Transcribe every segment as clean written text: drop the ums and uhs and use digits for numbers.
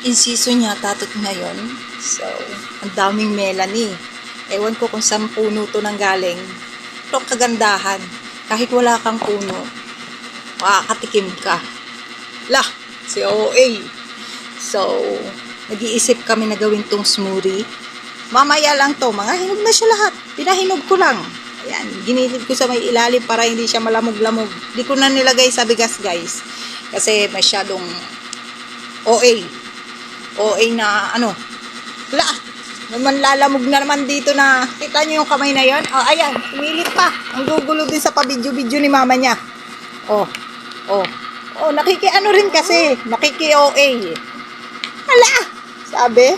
in season niya tatot ngayon. So, ang daming melanie. Ewan ko kung saan puno to nang galing. Pero kagandahan. Kahit wala kang puno, makakatikim ka. Lah, si OA. So, nag-iisip kami na gawin tong smoothie. Mamaya lang to, mga hinog na siya lahat. Pinahinog ko lang. Ayan, ginilid ko sa may ilalim para hindi siya malamog-lamog. Di ko na nilagay sa bigas, guys. Kasi masyadong OA. OA na ano. Wala. Naman lalamog na naman dito na. Kita nyo yung kamay na yon? Oh, ayan. Umilit pa. Ang gugulo din sa pabidyo-bidyo ni mama niya. Oh. Oh. Oh, nakiki-ano rin kasi. Nakiki-OA. Hala! Sabi?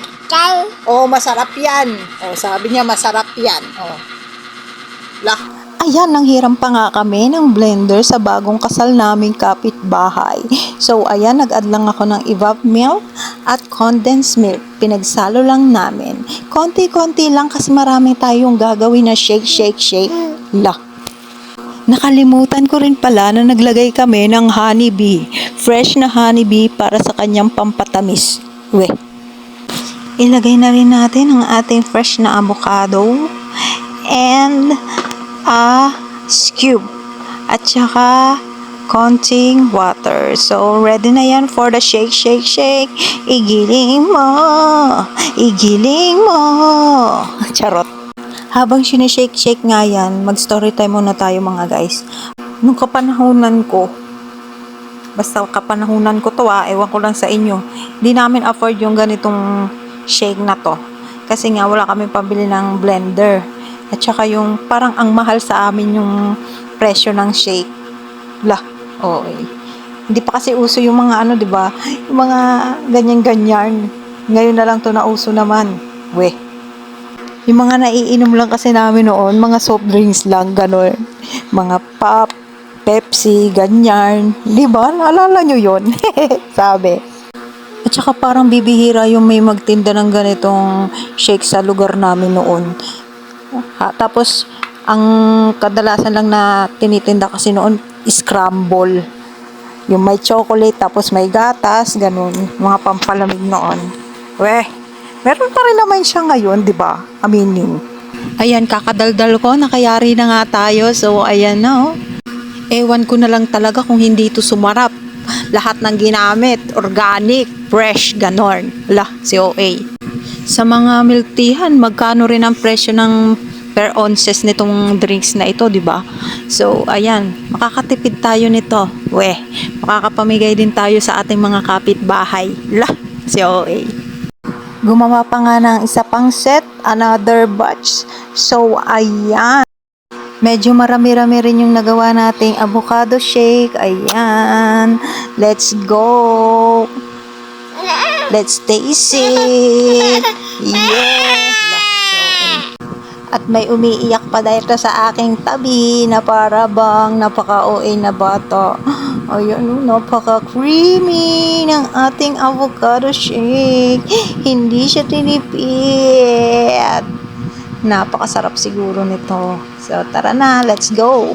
Oh, masarap yan. Oh, sabi niya masarap yan. Oh. Lah. Ayan, nanghiram pa nga kami ng blender sa bagong kasal naming kapitbahay. So, ayan, nag-add lang ako ng evap milk at condensed milk. Pinagsalo lang namin. Konti-konti lang kasi marami tayong gagawin na shake. Lah. Nakalimutan ko rin pala na naglagay kami ng honeybee. Fresh na honeybee para sa kanyang pampatamis. Ilagay na rin natin ang ating fresh na avocado and a scoop at saka konting water. So, ready na yan for the shake. Igiling mo. Charot. Habang sinishake nga yan, mag-story time muna tayo mga guys. Nung kapanahunan ko, basta kapanahunan ko to ewan ko lang sa inyo, di namin afford yung ganitong shake na to. Kasi nga wala kami pambili ng blender. At saka yung parang ang mahal sa amin yung presyo ng shake. Lah, okay. Hindi pa kasi uso yung mga ano, 'di ba? Yung mga ganyan-ganyan. Ngayon na lang to nauso naman. Yung mga naiinom lang kasi namin noon, mga soft drinks lang, gano'n. Mga pop, Pepsi, ganyan. 'Di ba? Naalala nyo 'yon? Sabi. At saka parang bibihira yung may magtinda ng ganitong shake sa lugar namin noon. Tapos, ang kadalasan lang na tinitinda kasi noon, scramble. Yung may chocolate, tapos may gatas, ganun. Mga pampalamig noon. Meron pa rin naman siya ngayon, di ba? Aminin. Ayan, kakadaldal ko, nakayari na nga tayo. So, ayan na, oh. Ewan ko na lang talaga kung hindi ito sumarap. Lahat ng ginamit, organic, fresh, ganon. Si OA. Sa mga milk teahan, magkano rin ang presyo ng per ounces nitong drinks na ito, di ba? So, ayan, makakatipid tayo nito. Makakapamigay din tayo sa ating mga kapitbahay. Si OA. Gumawa pa nga ng isa pang set, another batch. So, ayan. Medyo marami-rami rin yung nagawa nating avocado shake. Ayan. Let's go. Let's taste it. Yeah. At may umiiyak pa dito sa aking tabi na para bang napaka-OA na bata. Ayan, napaka-creamy ng ating avocado shake. Hindi siya tinipid. Napakasarap siguro nito. So, tara na, let's go.